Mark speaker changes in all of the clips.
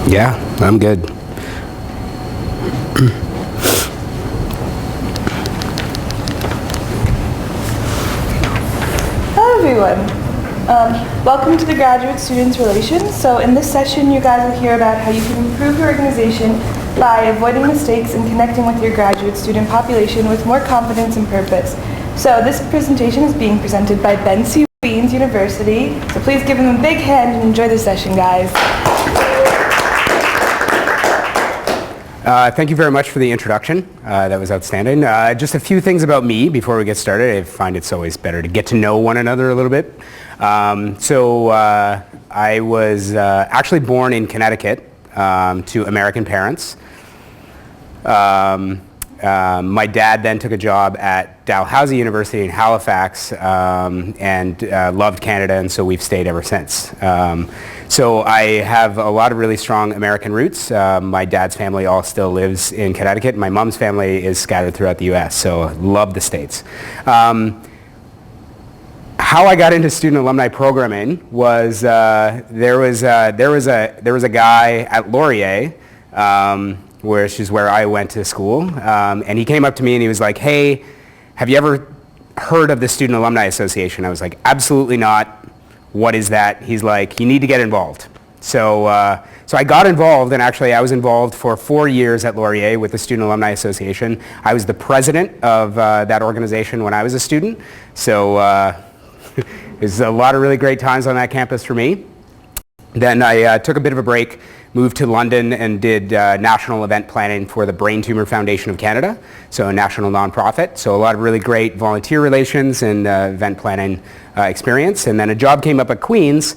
Speaker 1: Yeah, I'm good.
Speaker 2: Hello everyone. Welcome to the Graduate Students Relations. So in this session, you guys will hear about how you can improve your organization by avoiding mistakes and connecting with your graduate student population with more confidence and purpose. So this presentation is being presented by Ben C. Queen's University. So please give them a big hand and enjoy the session, guys.
Speaker 1: Thank you very much for the introduction. That was outstanding. Just a few things about me before we get started. I find it's always better to get to know one another a little bit. I was actually born in Connecticut to American parents. My dad then took a job at Dalhousie University in Halifax and loved Canada, and so we've stayed ever since. So I have a lot of really strong American roots. My dad's family all still lives in Connecticut. My mom's family is scattered throughout the U.S., so love the States. How I got into student alumni programming was there was a guy at Laurier, which is where I went to school, and he came up to me and he was like, "Hey, have you ever heard of the Student Alumni Association?" I was like, "Absolutely not. What is that?" He's like, "You need to get involved." So I got involved, and actually I was involved for 4 years at Laurier with the Student Alumni Association. I was the president of that organization when I was a student, so there's a lot of really great times on that campus for me. Then I took a bit of a break, moved to London and did national event planning for the Brain Tumor Foundation of Canada, so a national nonprofit. So a lot of really great volunteer relations and event planning experience. And then a job came up at Queen's,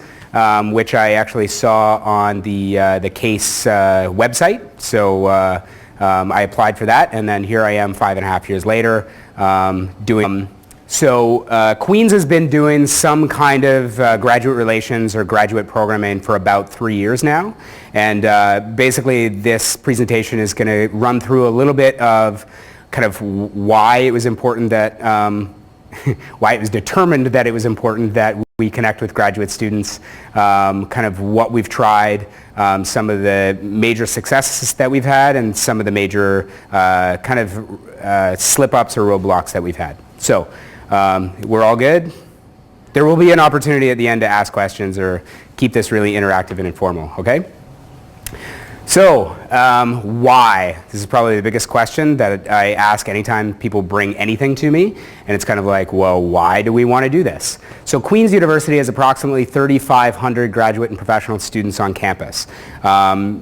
Speaker 1: which I actually saw on the CASE website. So I applied for that, and then here I am 5.5 years later doing. Queen's has been doing some kind of graduate relations or graduate programming for about 3 years now. And basically this presentation is going to run through a little bit of kind of why it was important that, why it was determined that it was important that we connect with graduate students, kind of what we've tried, some of the major successes that we've had, and some of the major kind of slip-ups or roadblocks that we've had. So. We're all good? There will be an opportunity at the end to ask questions or keep this really interactive and informal, okay? So, why? This is probably the biggest question that I ask anytime people bring anything to me, and it's kind of like, well, why do we want to do this? So Queen's University has approximately 3,500 graduate and professional students on campus.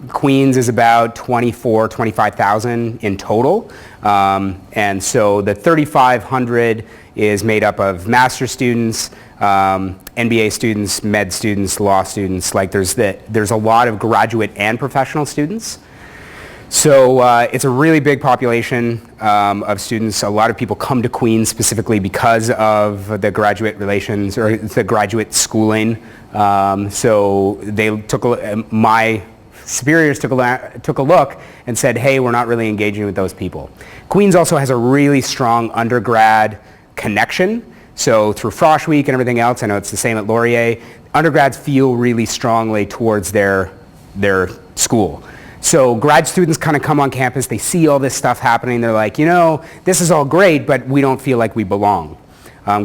Speaker 1: Queen's is about 25,000 in total, and so the 3,500 is made up of master's students, MBA students, med students, law students. Like there's a lot of graduate and professional students. So it's a really big population of students. A lot of people come to Queen's specifically because of the graduate relations or the graduate schooling. So they took my superiors took a look and said, hey, we're not really engaging with those people. Queen's also has a really strong undergrad connection. So through Frosh Week and everything else, I know it's the same at Laurier, undergrads feel really strongly towards their school. So grad students kind of come on campus, they see all this stuff happening, they're like, you know, this is all great, but we don't feel like we belong.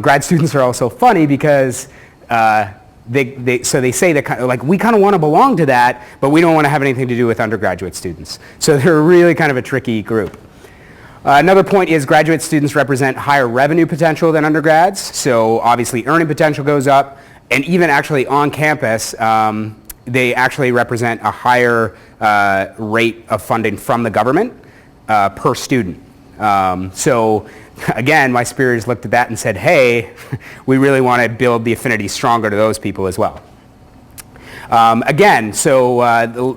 Speaker 1: Grad students are also funny because they say that kind of like, we kind of want to belong to that, but we don't want to have anything to do with undergraduate students. So they're really kind of a tricky group. Another point is graduate students represent higher revenue potential than undergrads, so obviously earning potential goes up, and even actually on campus, they actually represent a higher rate of funding from the government per student. So again, my superiors looked at that and said, hey, we really want to build the affinity stronger to those people as well. Again, so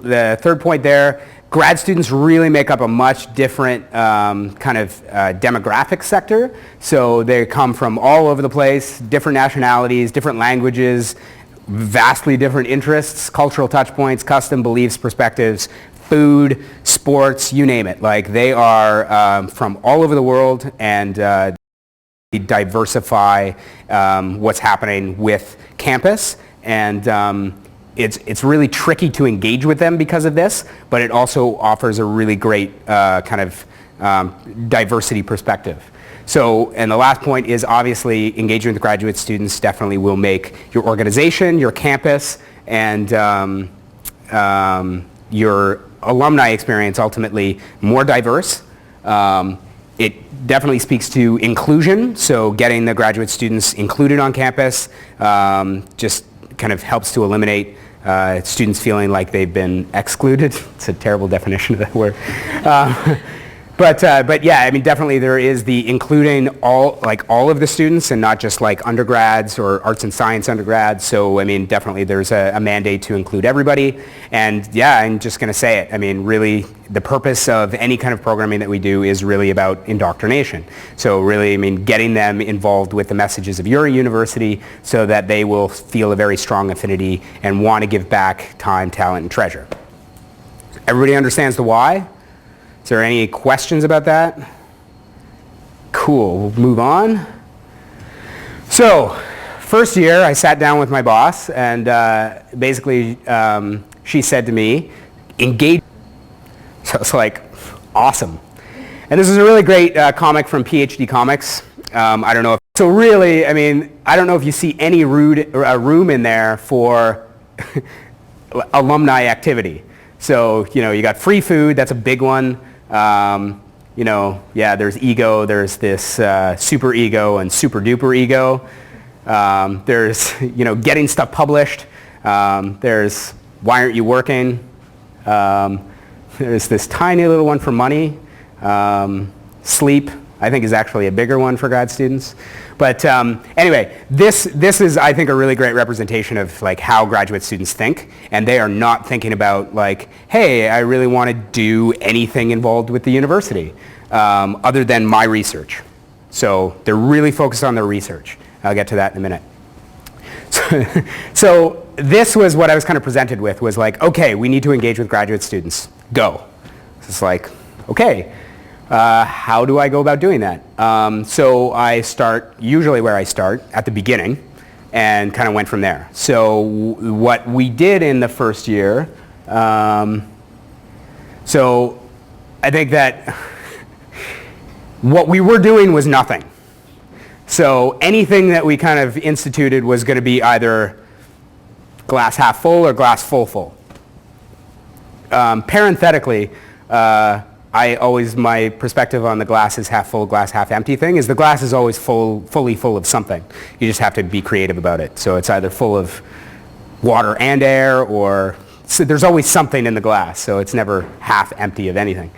Speaker 1: the third point there, grad students really make up a much different kind of demographic sector. So they come from all over the place, different nationalities, different languages, vastly different interests, cultural touch points, custom beliefs, perspectives, food, sports, you name it. Like they are from all over the world, and diversify what's happening with campus. And it's really tricky to engage with them because of this, but it also offers a really great kind of diversity perspective. So, and the last point is obviously engaging with graduate students definitely will make your organization, your campus, and your alumni experience ultimately more diverse. It definitely speaks to inclusion, so getting the graduate students included on campus just kind of helps to eliminate students feeling like they've been excluded. It's a terrible definition of that word. But yeah, I mean, definitely there is the including all of the students and not just like undergrads or arts and science undergrads. So, I mean, definitely there's a mandate to include everybody. And yeah, I'm just going to say it. I mean, really, the purpose of any kind of programming that we do is really about indoctrination. So really, I mean, getting them involved with the messages of your university so that they will feel a very strong affinity and want to give back time, talent, and treasure. Everybody understands the why? Is there any questions about that? Cool, we'll move on. So, first year I sat down with my boss and basically she said to me, engage. So it's like, awesome. And this is a really great comic from PhD Comics. I don't know if, so really, I mean, I don't know if you see any room in there for alumni activity. So, you know, you got free food, that's a big one. You know, yeah, there's ego, there's this super ego and super duper ego. There's, you know, getting stuff published. There's why aren't you working? There's this tiny little one for money. Sleep, I think, is actually a bigger one for grad students. But anyway, this is, I think, a really great representation of like how graduate students think, and they are not thinking about like, hey, I really want to do anything involved with the university other than my research. So they're really focused on their research. I'll get to that in a minute. So this was what I was kind of presented with, was like, okay, we need to engage with graduate students. Go. So it's like, okay. How do I go about doing that? So I start usually where I start, at the beginning, and kind of went from there. So what we did in the first year, so I think that what we were doing was nothing. So anything that we kind of instituted was going to be either glass half full or glass full. Parenthetically, my perspective on the glass is half full, glass half empty thing is the glass is always fully full of something. You just have to be creative about it. So it's either full of water and air, or so there's always something in the glass. So it's never half empty of anything.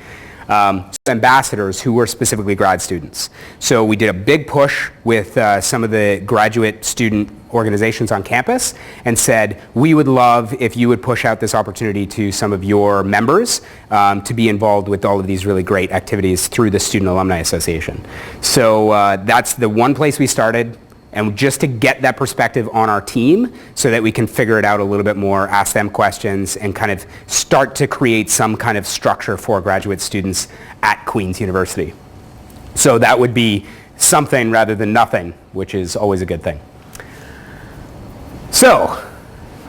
Speaker 1: Ambassadors who were specifically grad students. So we did a big push with some of the graduate student organizations on campus and said, we would love if you would push out this opportunity to some of your members to be involved with all of these really great activities through the Student Alumni Association. So that's the one place we started, and just to get that perspective on our team so that we can figure it out a little bit more, ask them questions, and kind of start to create some kind of structure for graduate students at Queen's University. So that would be something rather than nothing, which is always a good thing. So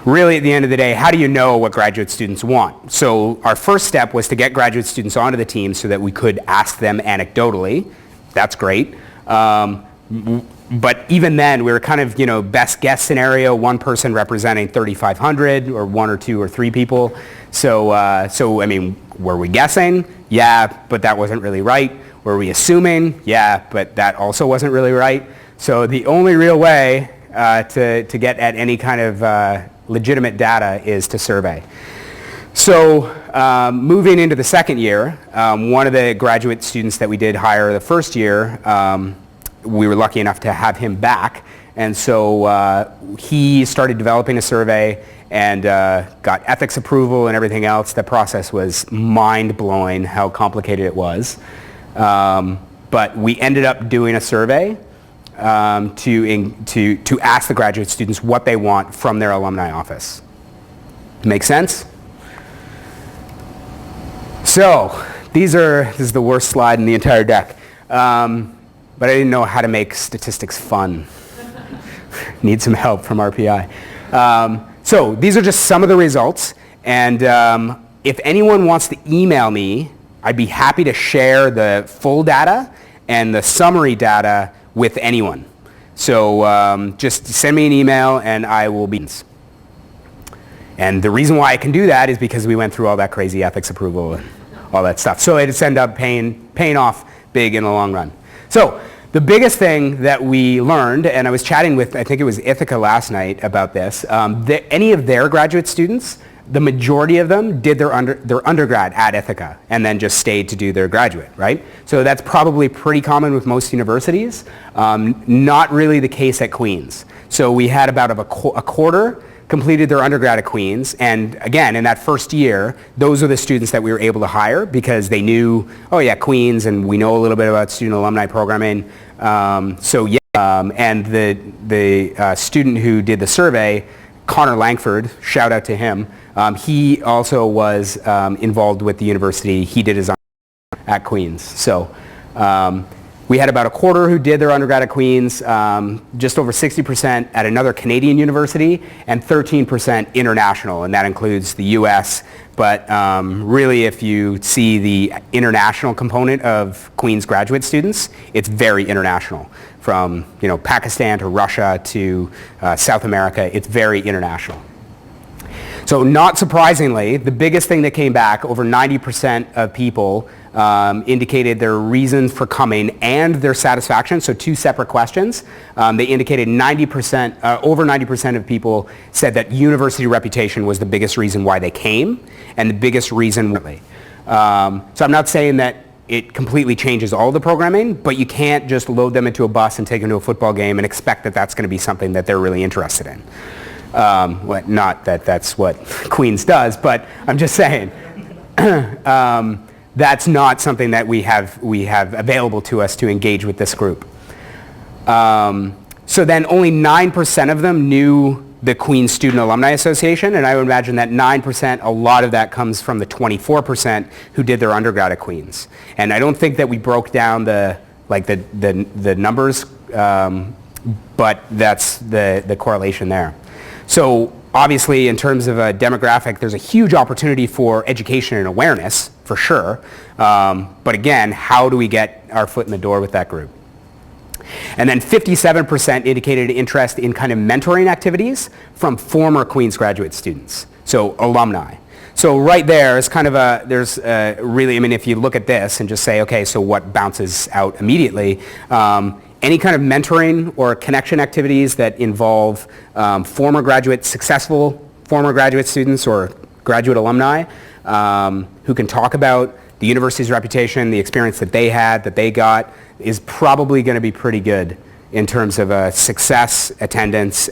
Speaker 1: really, at the end of the day, how do you know what graduate students want? So our first step was to get graduate students onto the team so that we could ask them anecdotally. That's great. But even then, we were kind of, you know, best guess scenario, one person representing 3,500 or one or two or three people. So I mean, were we guessing? Yeah, but that wasn't really right. Were we assuming? Yeah, but that also wasn't really right. So the only real way to get at any kind of legitimate data is to survey. So moving into the second year, one of the graduate students that we did hire the first year, we were lucky enough to have him back, and so he started developing a survey and got ethics approval and everything else. The process was mind-blowing how complicated it was, but we ended up doing a survey to ask the graduate students what they want from their alumni office. Make sense? So this is the worst slide in the entire deck. But I didn't know how to make statistics fun. Need some help from RPI. So these are just some of the results, and if anyone wants to email me, I'd be happy to share the full data and the summary data with anyone. So just send me an email and I will be. And the reason why I can do that is because we went through all that crazy ethics approval and all that stuff. So it's ended up paying off big in the long run. So the biggest thing that we learned, and I was chatting with, I think it was Ithaca last night about this, any of their graduate students, the majority of them did their undergrad at Ithaca and then just stayed to do their graduate, right? So that's probably pretty common with most universities. Not really the case at Queen's. So we had about a quarter completed their undergrad at Queen's, and again, in that first year, those are the students that we were able to hire because they knew, oh yeah, Queen's, and we know a little bit about student alumni programming. So yeah, and the student who did the survey, Connor Langford, shout out to him, he also was involved with the university. He did his undergrad at Queen's. So we had about a quarter who did their undergrad at Queen's, just over 60% at another Canadian university, and 13% international, and that includes the US. But really, if you see the international component of Queen's graduate students, it's very international. From Pakistan to Russia to South America, it's very international. So not surprisingly, the biggest thing that came back, over 90% of people indicated their reasons for coming and their satisfaction, so two separate questions. They indicated over 90% of people said that university reputation was the biggest reason why they came and the biggest reason why. So I'm not saying that it completely changes all the programming, but you can't just load them into a bus and take them to a football game and expect that that's going to be something that they're really interested in. Not that that's what Queen's does, but I'm just saying that's not something that we have available to us to engage with this group. So then only 9% of them knew the Queen's Student Alumni Association, and I would imagine that 9%, a lot of that comes from the 24% who did their undergrad at Queen's. And I don't think that we broke down the numbers, but that's the correlation there. So obviously, in terms of a demographic, there's a huge opportunity for education and awareness, for sure. But again, how do we get our foot in the door with that group? And then 57% indicated interest in kind of mentoring activities from former Queen's graduate students, so alumni. So right there is kind of really, I mean, if you look at this and just say, okay, so what bounces out immediately? Any kind of mentoring or connection activities that involve successful former graduate students or graduate alumni who can talk about the university's reputation, the experience that they had, that they got, is probably going to be pretty good in terms of success, attendance.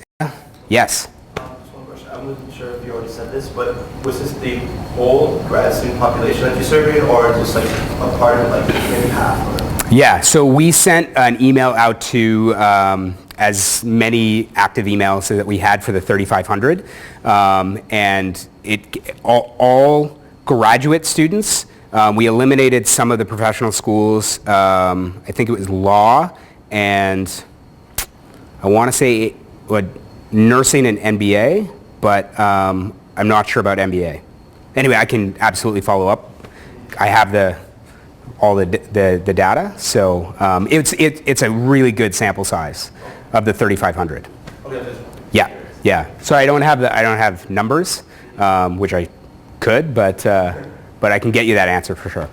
Speaker 1: Yes?
Speaker 3: Just one question. I wasn't sure if you already said this, but was this the whole grad student population that you surveyed, or just like a part of like maybe half? Or?
Speaker 1: Yeah, so we sent an email out to as many active emails that we had for the 3,500, and all graduate students. We eliminated some of the professional schools. I think it was law and I want to say nursing and MBA, but I'm not sure about MBA. Anyway, I can absolutely follow up. I have all the data, so it's a really good sample size of the 3,500.
Speaker 3: Okay.
Speaker 1: Yeah. So I don't have numbers, which I could, but I can get you that answer for sure.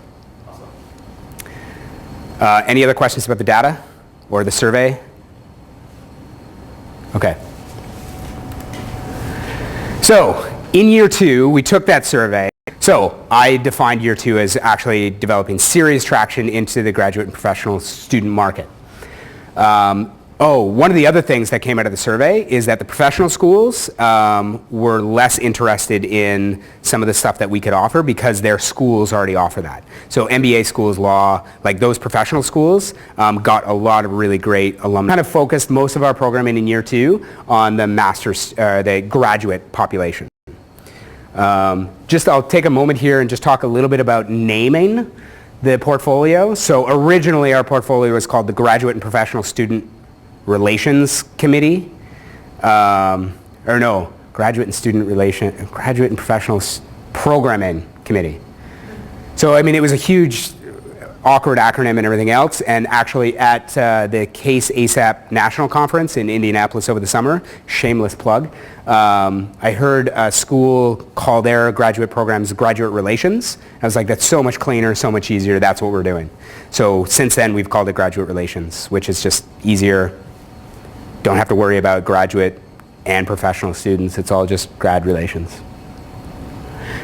Speaker 3: Awesome.
Speaker 1: Any other questions about the data or the survey? Okay. So in year 2, we took that survey. So I defined year 2 as actually developing serious traction into the graduate and professional student market. One of the other things that came out of the survey is that the professional schools were less interested in some of the stuff that we could offer because their schools already offer that. So MBA schools, law, like those professional schools got a lot of really great alumni. Kind of focused most of our programming in year 2 on the the graduate population. I'll take a moment here and just talk a little bit about naming the portfolio. So originally our portfolio was called the Graduate and Professional Student Relations Committee, Graduate Graduate and Professional Programming Committee. So, I mean, it was a huge, awkward acronym and everything else, and actually at the QSAA National Conference in Indianapolis over the summer, shameless plug, I heard a school call their graduate programs graduate relations. I was like, that's so much cleaner, so much easier, that's what we're doing. So since then we've called it graduate relations, which is just easier. Don't have to worry about graduate and professional students, it's all just grad relations.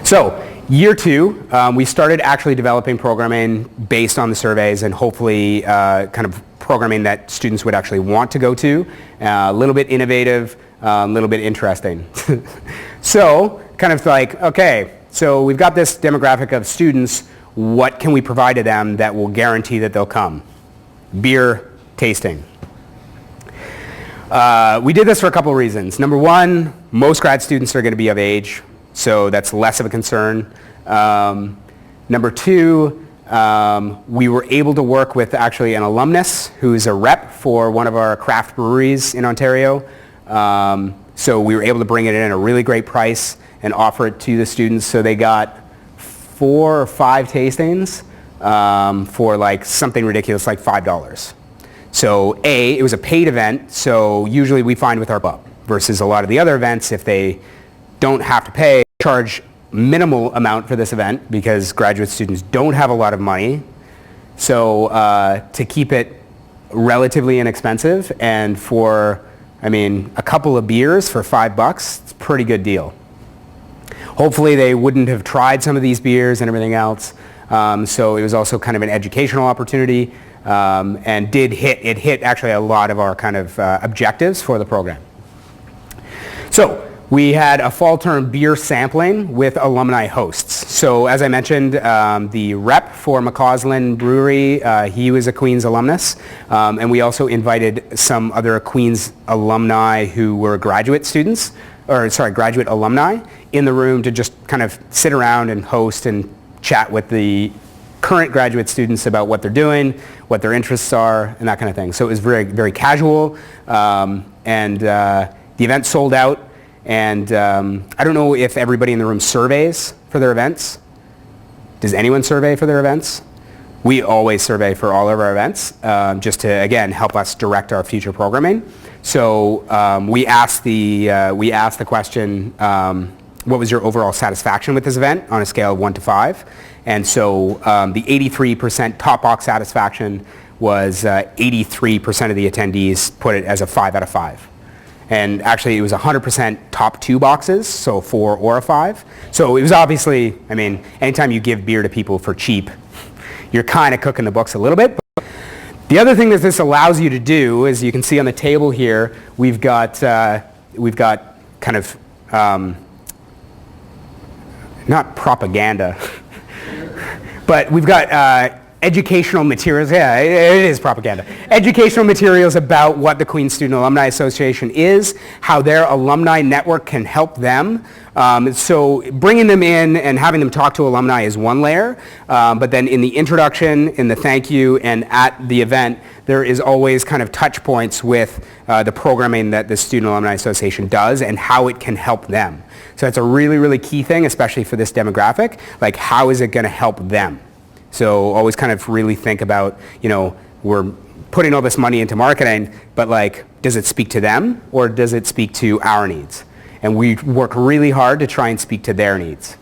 Speaker 1: So, year 2, we started actually developing programming based on the surveys and hopefully kind of programming that students would actually want to go to. A little bit innovative, a little bit interesting. So, kind of like, okay, so we've got this demographic of students, what can we provide to them that will guarantee that they'll come? Beer tasting. We did this for a couple of reasons. Number one, most grad students are going to be of age, so that's less of a concern. Number two, we were able to work with actually an alumnus who's a rep for one of our craft breweries in Ontario. So we were able to bring it in at a really great price and offer it to the students. So they got 4 or 5 tastings for like something ridiculous like $5. So it was a paid event, so usually we find with our club versus a lot of the other events, if they don't have to pay, charge minimal amount for this event because graduate students don't have a lot of money. So to keep it relatively inexpensive and for, I mean, a couple of beers for $5, it's a pretty good deal. Hopefully they wouldn't have tried some of these beers and everything else. So it was also kind of an educational opportunity and it hit actually a lot of our kind of objectives for the program. So we had a fall term beer sampling with alumni hosts. So as I mentioned, the rep for McCausland Brewery, he was a Queen's alumnus. And we also invited some other Queen's alumni who were graduate students, graduate alumni in the room to just kind of sit around and host and chat with the current graduate students about what they're doing, what their interests are, and that kind of thing. So it was very, very casual. And the event sold out. And I don't know if everybody in the room surveys for their events. Does anyone survey for their events? We always survey for all of our events, just to, again, help us direct our future programming. So we asked the question, what was your overall satisfaction with this event on a scale of 1 to 5? And so the 83% top box satisfaction was 83% of the attendees put it as a 5 out of 5. And actually it was 100% top 2 boxes, so 4 or a 5. So it was obviously, I mean, anytime you give beer to people for cheap, you're kind of cooking the books a little bit. The other thing that this allows you to do, as you can see on the table here, we've got kind of, not propaganda, but we've got educational materials, yeah, it is propaganda. Educational materials about what the Queen's Student Alumni Association is, how their alumni network can help them. So bringing them in and having them talk to alumni is one layer, but then in the introduction, in the thank you, and at the event, there is always kind of touch points with the programming that the Student Alumni Association does and how it can help them. So that's a really, really key thing, especially for this demographic, like how is it going to help them? So always kind of really think about, you know, we're putting all this money into marketing, but like, does it speak to them or does it speak to our needs? And we work really hard to try and speak to their needs.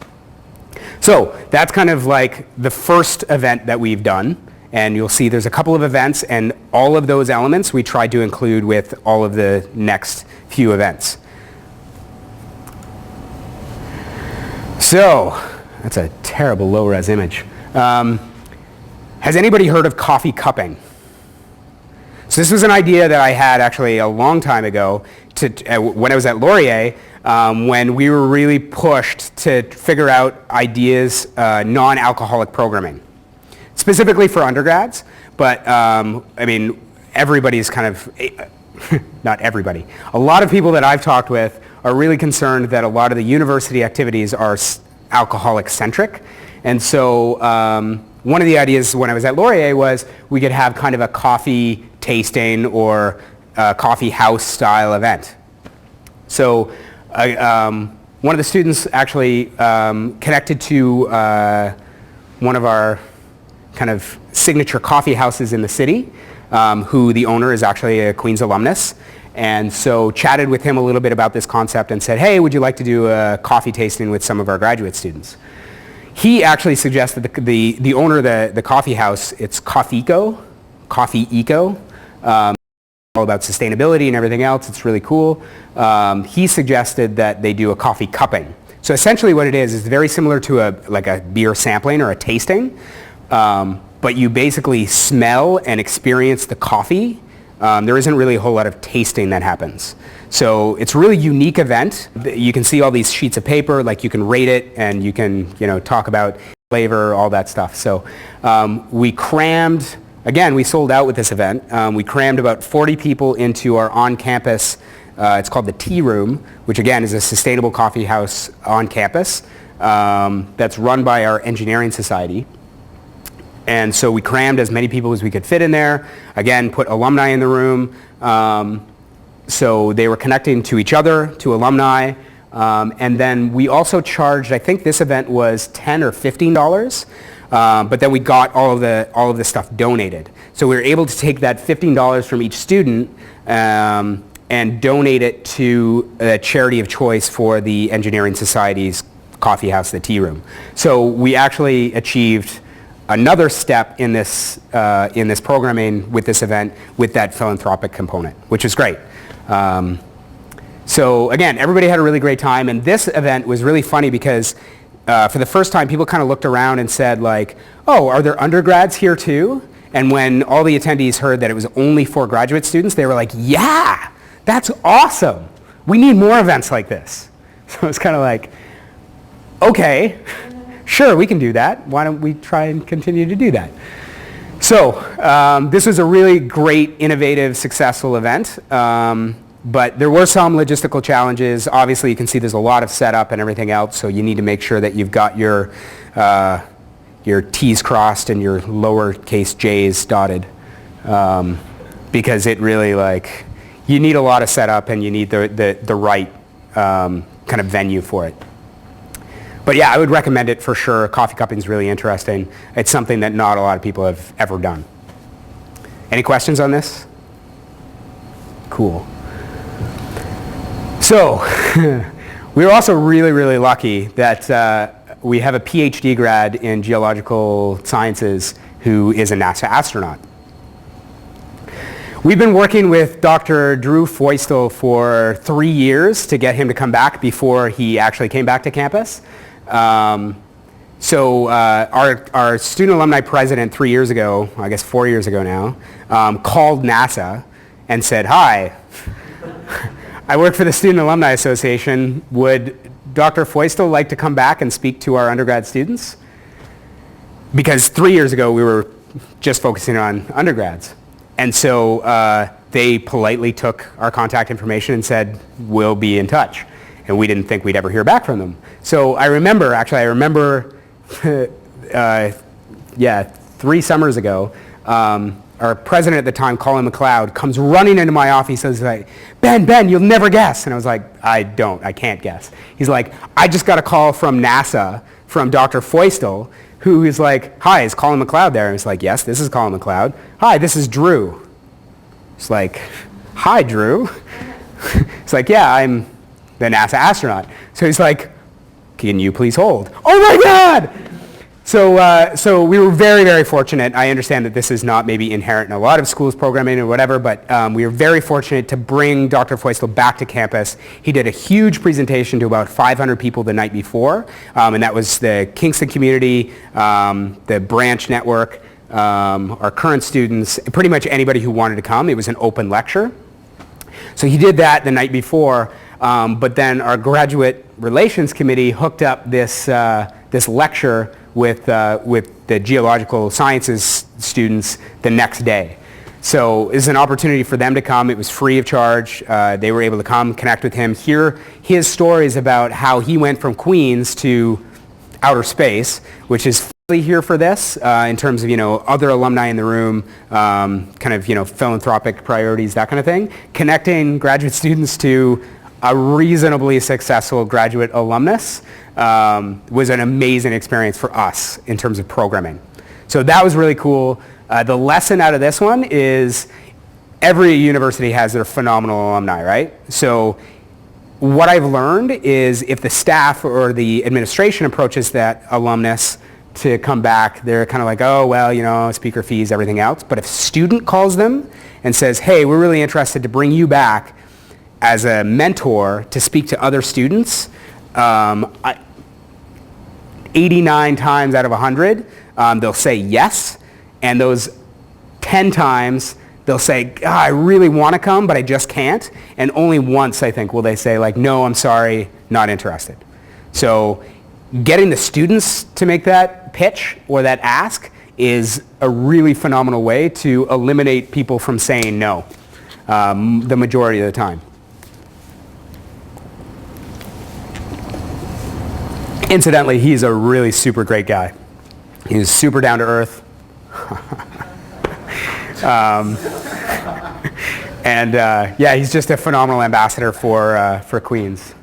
Speaker 1: So that's kind of like the first event that we've done. And you'll see there's a couple of events, and all of those elements we tried to include with all of the next few events. So that's a terrible low-res image. Has anybody heard of coffee cupping? So this was an idea that I had actually a long time ago when I was at Laurier, when we were really pushed to figure out ideas, non-alcoholic programming, specifically for undergrads. But I mean, everybody's kind of, not everybody, a lot of people that I've talked with are really concerned that a lot of the university activities are alcoholic-centric. And so one of the ideas when I was at Laurier was we could have kind of a coffee tasting or a coffee house style event. So one of the students actually connected to one of our kind of signature coffee houses in the city, who the owner is actually a Queen's alumnus. And so chatted with him a little bit about this concept and said, hey, would you like to do a coffee tasting with some of our graduate students? He actually suggested the owner of the coffee house, it's Coffee Eco, all about sustainability and everything else. It's really cool. He suggested that they do a coffee cupping. So essentially what it is very similar to like a beer sampling or a tasting, but you basically smell and experience the coffee. There isn't really a whole lot of tasting that happens. So it's a really unique event. You can see all these sheets of paper, like you can rate it and you can, talk about flavor, all that stuff. So we crammed, again, we sold out with this event. We crammed about 40 people into our on-campus, it's called the Tea Room, which again is a sustainable coffee house on campus that's run by our engineering society. And so we crammed as many people as we could fit in there. Again, put alumni in the room. So they were connecting to each other, to alumni. And then we also charged, I think this event was $10 or $15. But then we got all of the stuff donated. So we were able to take that $15 from each student and donate it to a charity of choice for the Engineering Society's coffee house, the Tea Room. So we actually achieved another step in this programming with this event with that philanthropic component, which is great. So again, everybody had a really great time, and this event was really funny because for the first time, people kind of looked around and said like, oh, are there undergrads here too? And when all the attendees heard that it was only for graduate students, they were like, yeah, that's awesome. We need more events like this. So it's kind of like, okay, sure, we can do that. Why don't we try and continue to do that? So this was a really great, innovative, successful event. But there were some logistical challenges. Obviously, you can see there's a lot of setup and everything else, so you need to make sure that you've got your T's crossed and your lowercase j's dotted, because it really, like, you need a lot of setup and you need the right kind of venue for it. But yeah, I would recommend it for sure. Coffee cupping is really interesting. It's something that not a lot of people have ever done. Any questions on this? Cool. So we were also really, really lucky that we have a PhD grad in geological sciences who is a NASA astronaut. We've been working with Dr. Drew Feustel for 3 years to get him to come back before he actually came back to campus. So our student alumni president 3 years ago, I guess 4 years ago now, called NASA and said, hi, I work for the Student Alumni Association. Would Dr. Feustel like to come back and speak to our undergrad students? Because 3 years ago we were just focusing on undergrads. And so they politely took our contact information and said, we'll be in touch. And we didn't think we'd ever hear back from them. So I remember 3 summers ago, our president at the time, Colin McLeod, comes running into my office and says, like, Ben, you'll never guess. And I was like, I can't guess. He's like, I just got a call from NASA, from Dr. Feustel, who is like, hi, is Colin McLeod there? And it's like, yes, this is Colin McLeod. Hi, this is Drew. It's like, hi, Drew. It's like, yeah, I'm the NASA astronaut. So he's like, can you please hold? Oh my God! So we were very, very fortunate. I understand that this is not maybe inherent in a lot of schools programming or whatever, but we were very fortunate to bring Dr. Feustel back to campus. He did a huge presentation to about 500 people the night before, and that was the Kingston community, the branch network, our current students, pretty much anybody who wanted to come. It was an open lecture. So he did that the night before, but then our graduate relations committee hooked up this lecture with the geological sciences students the next day. So it was an opportunity for them to come. It was free of charge. They were able to come, connect with him, hear his stories about how he went from Queens to outer space, which is fully here for this in terms of, other alumni in the room, kind of, philanthropic priorities, that kind of thing. Connecting graduate students to a reasonably successful graduate alumnus was an amazing experience for us in terms of programming. So that was really cool. The lesson out of this one is every university has their phenomenal alumni, right? So what I've learned is if the staff or the administration approaches that alumnus to come back, they're kind of like, oh, well, you know, speaker fees, everything else. But if a student calls them and says, hey, we're really interested to bring you back as a mentor to speak to other students, 89 times out of 100, they'll say yes. And those 10 times, they'll say, I really want to come, but I just can't. And only once, I think, will they say, like, no, I'm sorry, not interested. So getting the students to make that pitch or that ask is a really phenomenal way to eliminate people from saying no the majority of the time. Incidentally, he's a really super great guy. He's super down to earth. Yeah, he's just a phenomenal ambassador for Queens.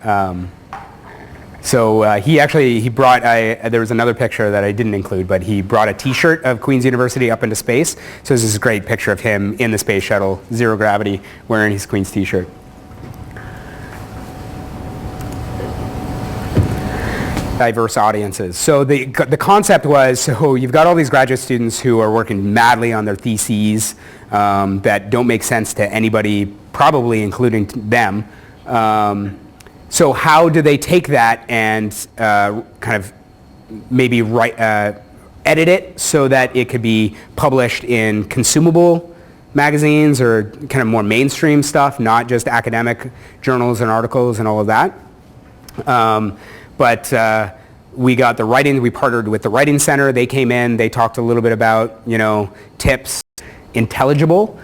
Speaker 1: He brought, there was another picture that I didn't include, but he brought a t-shirt of Queen's University up into space. So this is a great picture of him in the space shuttle, zero gravity, wearing his Queen's t-shirt. Diverse audiences. So the concept was, so you've got all these graduate students who are working madly on their theses that don't make sense to anybody, probably including them. So how do they take that and kind of maybe edit it so that it could be published in consumable magazines or kind of more mainstream stuff, not just academic journals and articles and all of that. We got the writing, we partnered with the Writing Center. They came in, they talked a little bit about, you know, tips, intelligible.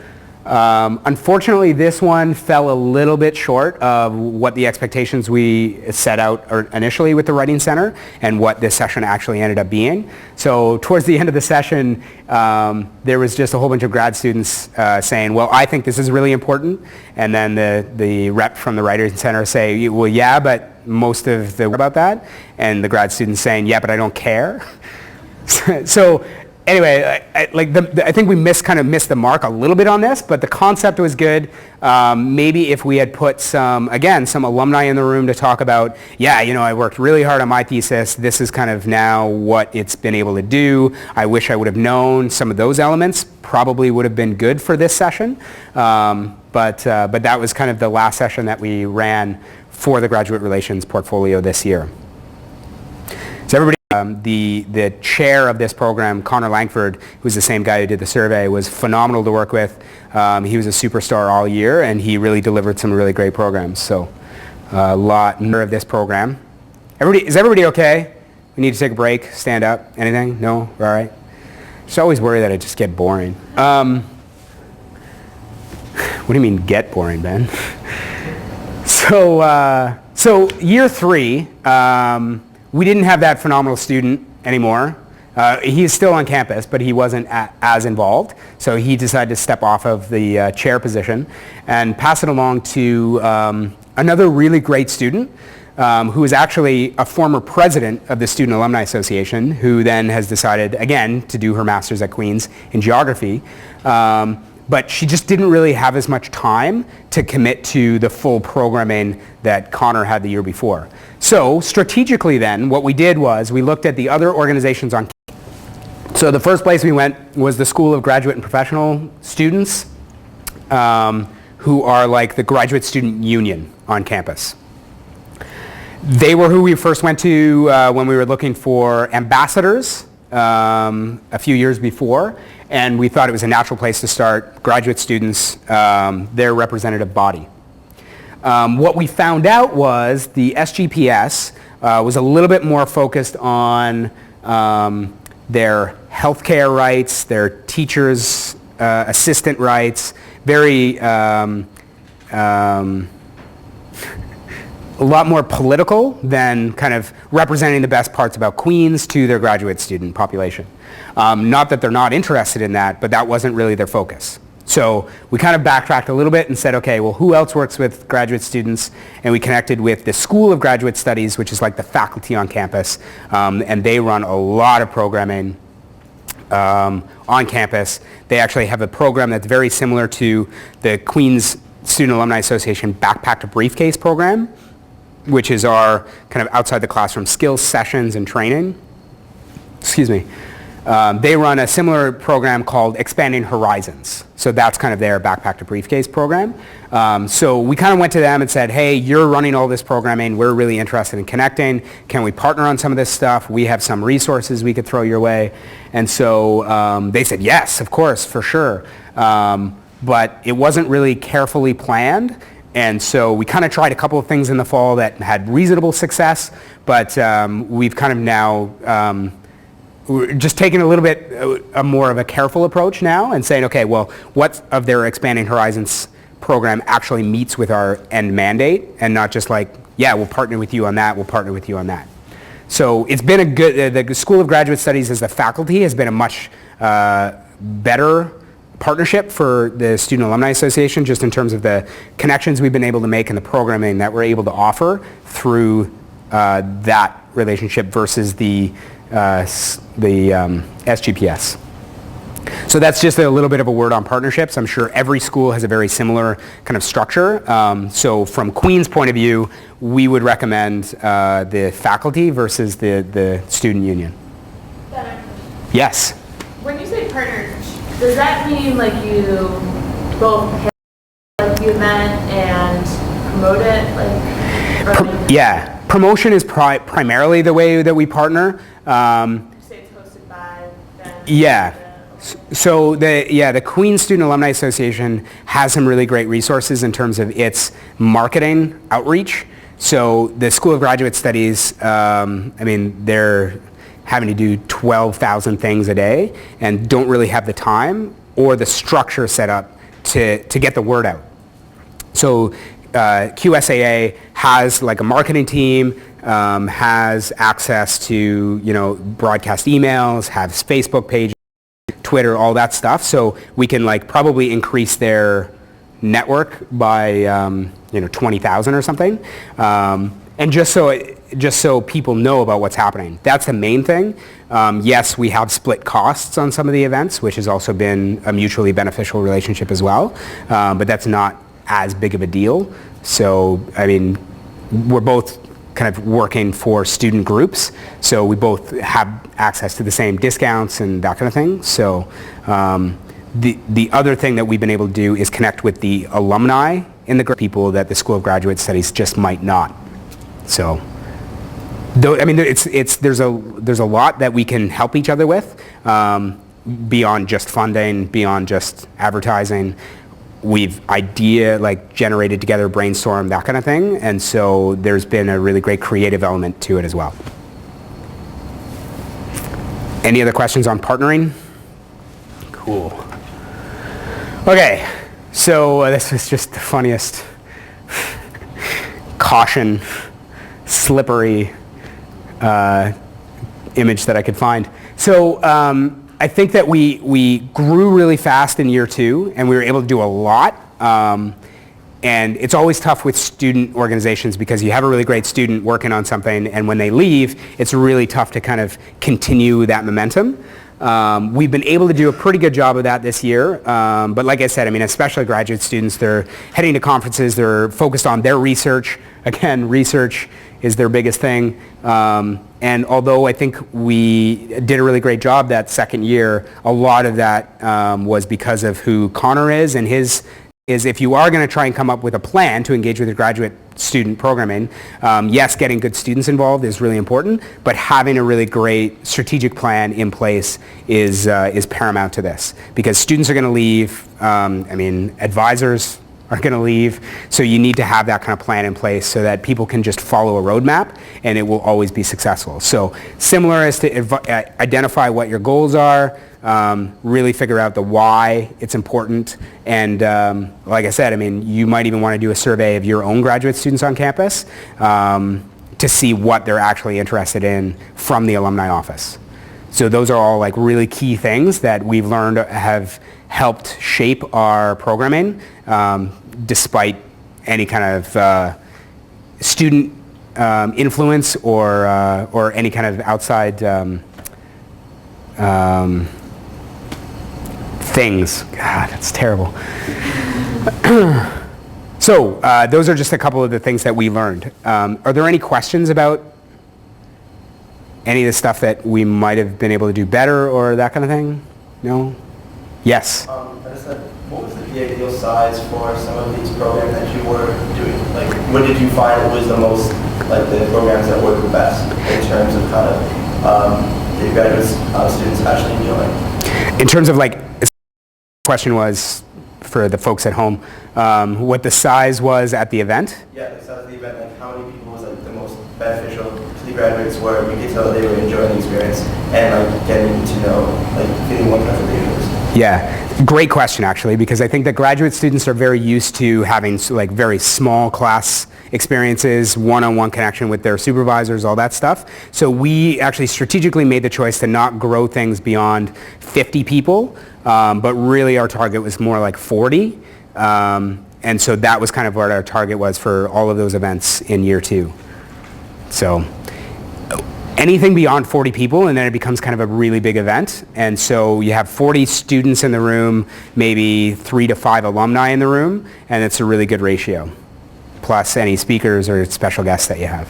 Speaker 1: Unfortunately, this one fell a little bit short of what the expectations we set out initially with the Writing Center and what this session actually ended up being. So towards the end of the session, there was just a whole bunch of grad students saying, well, I think this is really important. And then the rep from the Writing Center say, well, yeah, but most of the about that. And the grad students saying, yeah, but I don't care. So anyway, I think we kind of missed the mark a little bit on this, but the concept was good. Maybe if we had put some alumni in the room to talk about, yeah, you know, I worked really hard on my thesis. This is kind of now what it's been able to do. I wish I would have known some of those elements. Probably would have been good for this session. But that was kind of the last session that we ran for the Graduate Relations portfolio this year. So everybody, the chair of this program, Connor Langford, who's the same guy who did the survey, was phenomenal to work with. He was a superstar all year, and he really delivered some really great programs. So a lot more of this program. Is everybody okay? We need to take a break, stand up, anything? No? All right. Just always worry that I just get boring. What do you mean get boring, Ben? So year 3, we didn't have that phenomenal student anymore. He's still on campus, but he wasn't as involved. So he decided to step off of the chair position and pass it along to another really great student who is actually a former president of the Student Alumni Association, who then has decided, again, to do her master's at Queen's in geography. But she just didn't really have as much time to commit to the full programming that Connor had the year before. So strategically then, what we did was we looked at the other organizations on campus. So the first place we went was the School of Graduate and Professional Students, who are like the graduate student union on campus. They were who we first went to when we were looking for ambassadors a few years before. And we thought it was a natural place to start, graduate students, their representative body. What we found out was the SGPS was a little bit more focused on their healthcare rights, their teachers' assistant rights, very a lot more political than kind of representing the best parts about Queens to their graduate student population. Not that they're not interested in that, but that wasn't really their focus. So we kind of backtracked a little bit and said, okay, well, who else works with graduate students? And we connected with the School of Graduate Studies, which is like the faculty on campus, and they run a lot of programming on campus. They actually have a program that's very similar to the Queen's Student Alumni Association Backpack to Briefcase program, which is our kind of outside the classroom skills sessions and training. Excuse me. They run a similar program called Expanding Horizons. So that's kind of their Backpack to Briefcase program. So we kind of went to them and said, hey, you're running all this programming. We're really interested in connecting. Can we partner on some of this stuff? We have some resources we could throw your way. And so they said, yes, of course, for sure. But it wasn't really carefully planned. And so we kind of tried a couple of things in the fall that had reasonable success, but we've kind of now we're just taking a little bit more of a careful approach now and saying, okay, well, what of their Expanding Horizons program actually meets with our end mandate, and not just like, yeah, we'll partner with you on that, we'll partner with you on that. So it's been a good, the School of Graduate Studies as the faculty has been a much better partnership for the Student Alumni Association, just in terms of the connections we've been able to make and the programming that we're able to offer through that relationship versus the SGPS. So that's just a little bit of a word on partnerships. I'm sure every school has a very similar kind of structure. So from Queen's point of view, we would recommend the faculty versus the student union. Yes?
Speaker 4: When you say partner, does that mean like you both pay like the event and promote it?
Speaker 1: Yeah. Promotion is primarily the way that we partner.
Speaker 4: You say it's hosted by them?
Speaker 1: Yeah. So the Queen's Student Alumni Association has some really great resources in terms of its marketing outreach. So the School of Graduate Studies, they're having to do 12,000 things a day and don't really have the time or the structure set up to get the word out. So QSAA has like a marketing team, has access to, broadcast emails, has Facebook pages, Twitter, all that stuff. So we can like probably increase their network by, 20,000 or something. And just so people know about what's happening. That's the main thing. Yes, we have split costs on some of the events, which has also been a mutually beneficial relationship as well. But that's not as big of a deal. So, we're both kind of working for student groups, so we both have access to the same discounts and that kind of thing. So, the other thing that we've been able to do is connect with the alumni in the people that the School of Graduate Studies just might not. So, there's a lot that we can help each other with, beyond just funding, beyond just advertising. We've generated together, brainstormed, that kind of thing, and so there's been a really great creative element to it as well. Any other questions on partnering? Cool. Okay, so this is just the funniest caution, slippery image that I could find. So I think that we grew really fast in year 2, and we were able to do a lot. And it's always tough with student organizations because you have a really great student working on something, and when they leave, it's really tough to kind of continue that momentum. We've been able to do a pretty good job of that this year, but like I said, especially graduate students, they're heading to conferences, they're focused on their research. Again, research is their biggest thing. And although I think we did a really great job that second year, a lot of that was because of who Connor is, and his is if you are going to try and come up with a plan to engage with your graduate student programming, yes, getting good students involved is really important, but having a really great strategic plan in place is paramount to this, because students are going to leave, advisors are going to leave, so you need to have that kind of plan in place so that people can just follow a roadmap and it will always be successful. So similar as to identify what your goals are, really figure out the why it's important, and like I said, you might even want to do a survey of your own graduate students on campus to see what they're actually interested in from the alumni office. So those are all like really key things that we've learned have helped shape our programming, despite any kind of student influence or any kind of outside things. God, that's terrible. So those are just a couple of the things that we learned. Are there any questions about any of the stuff that we might have been able to do better or that kind of thing? No? Yes?
Speaker 3: I just said, what was the ideal size for some of these programs that you were doing? Like, what did you find was the most, like the programs that worked the best in terms of kind of the graduate students actually enjoying?
Speaker 1: In terms of like, the question was, for the folks at home, what the size was at the event?
Speaker 3: Yeah, the size of the event, like how many people was like the most beneficial to the graduates where we could tell they were enjoying the experience and like getting to know, like feeling more comfortable.
Speaker 1: Yeah, great question actually, because I think that graduate students are very used to having like very small class experiences, one-on-one connection with their supervisors, all that stuff. So we actually strategically made the choice to not grow things beyond 50 people, but really our target was more like 40. And so that was kind of what our target was for all of those events in year 2. So anything beyond 40 people, and then it becomes kind of a really big event. And so you have 40 students in the room, maybe 3 to 5 alumni in the room, and it's a really good ratio, plus any speakers or special guests that you have.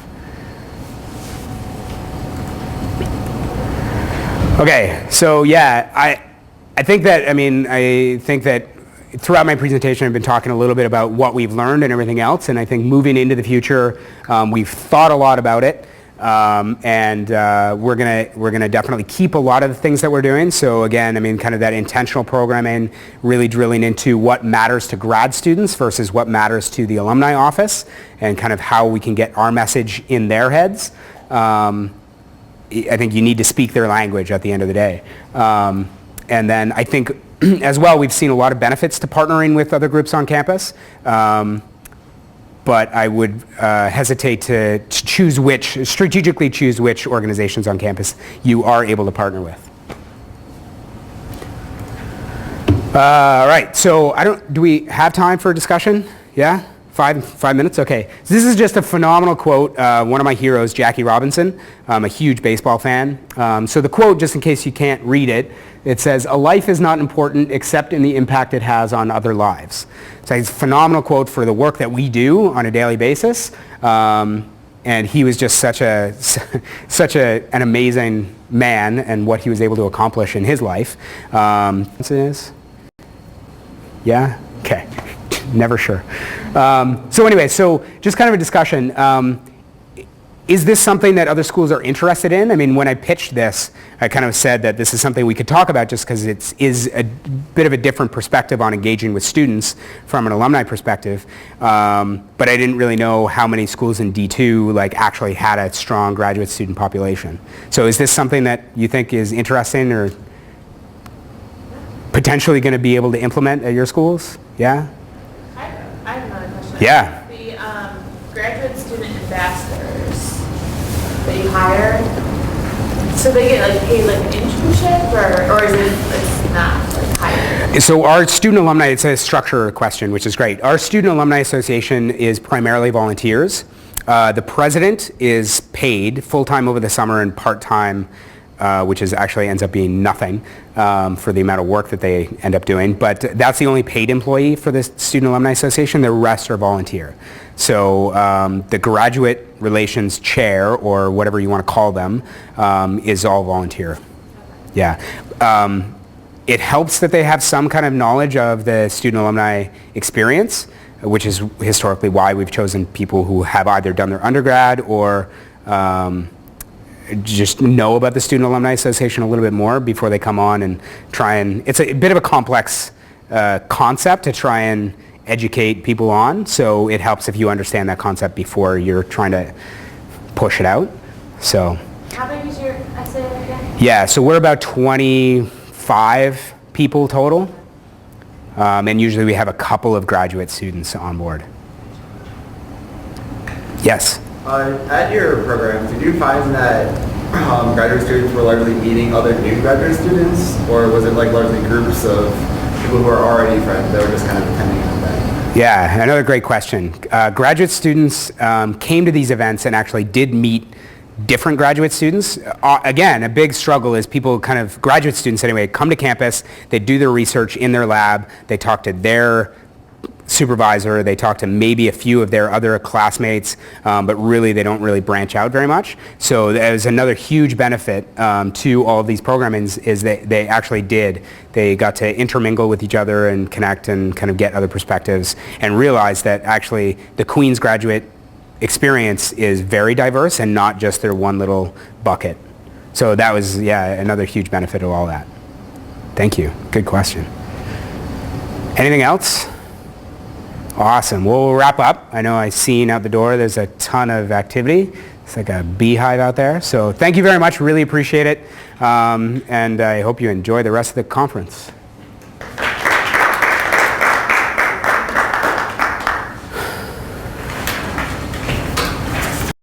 Speaker 1: Okay, so yeah, I think that throughout my presentation I've been talking a little bit about what we've learned and everything else, and I think moving into the future, we've thought a lot about it. And we're gonna definitely keep a lot of the things that we're doing. So again, I mean, kind of that intentional programming, really drilling into what matters to grad students versus what matters to the alumni office, and kind of how we can get our message in their heads. I think you need to speak their language at the end of the day. And then I think as well, we've seen a lot of benefits to partnering with other groups on campus. But I would hesitate to strategically choose which organizations on campus you are able to partner with. All right, so do we have time for discussion? Yeah? Five minutes? Okay. So this is just a phenomenal quote. One of my heroes, Jackie Robinson. I'm a huge baseball fan. So the quote, just in case you can't read it, it says, "A life is not important except in the impact it has on other lives." So it's a phenomenal quote for the work that we do on a daily basis. And he was just such an amazing man, and what he was able to accomplish in his life. Yeah? Okay. Never sure. So anyway, so just kind of a discussion. Is this something that other schools are interested in? I mean, when I pitched this, I kind of said that this is something we could talk about just because it is a bit of a different perspective on engaging with students from an alumni perspective. But I didn't really know how many schools in D2 like actually had a strong graduate student population. So is this something that you think is interesting or potentially going to be able to implement at your schools? Yeah?
Speaker 4: I have another question.
Speaker 1: Yeah.
Speaker 4: The graduate student ambassadors that you hire, so they get like paid like an internship, or is it's not like hired?
Speaker 1: So our student alumni, it's a structure question, which is great. Our Student Alumni Association is primarily volunteers. The president is paid full-time over the summer and part-time, which is actually ends up being nothing for the amount of work that they end up doing. But that's the only paid employee for the Student Alumni Association. The rest are volunteer. So the graduate relations chair, or whatever you want to call them, is all volunteer. Yeah. It helps that they have some kind of knowledge of the student alumni experience, which is historically why we've chosen people who have either done their undergrad or just know about the Student Alumni Association a little bit more before they come on and try and, it's a bit of a complex concept to try and educate people on, so it helps if you understand that concept before you're trying to push it out. So.
Speaker 4: How big is your essay again?
Speaker 1: Yeah, so we're about 25 people total, and usually we have a couple of graduate students on board. Yes?
Speaker 5: At your program, did you find that graduate students were largely meeting other new graduate students, or was it like largely groups of people who are already friends that were just kind of attending an event?
Speaker 1: Yeah, another great question. Graduate students came to these events and actually did meet different graduate students. Again, a big struggle is people graduate students anyway, come to campus, they do their research in their lab, they talk to their supervisor, they talk to maybe a few of their other classmates, but really they don't really branch out very much. So there's another huge benefit to all of these programmings is that they actually did. They got to intermingle with each other and connect and kind of get other perspectives and realize that actually the Queen's graduate experience is very diverse and not just their one little bucket. So that was, another huge benefit of all that. Thank you. Good question. Anything else? Awesome. We'll wrap up. I know I've seen out the door there's a ton of activity. It's like a beehive out there. So thank you very much. Really appreciate it. And I hope you enjoy the rest of the conference.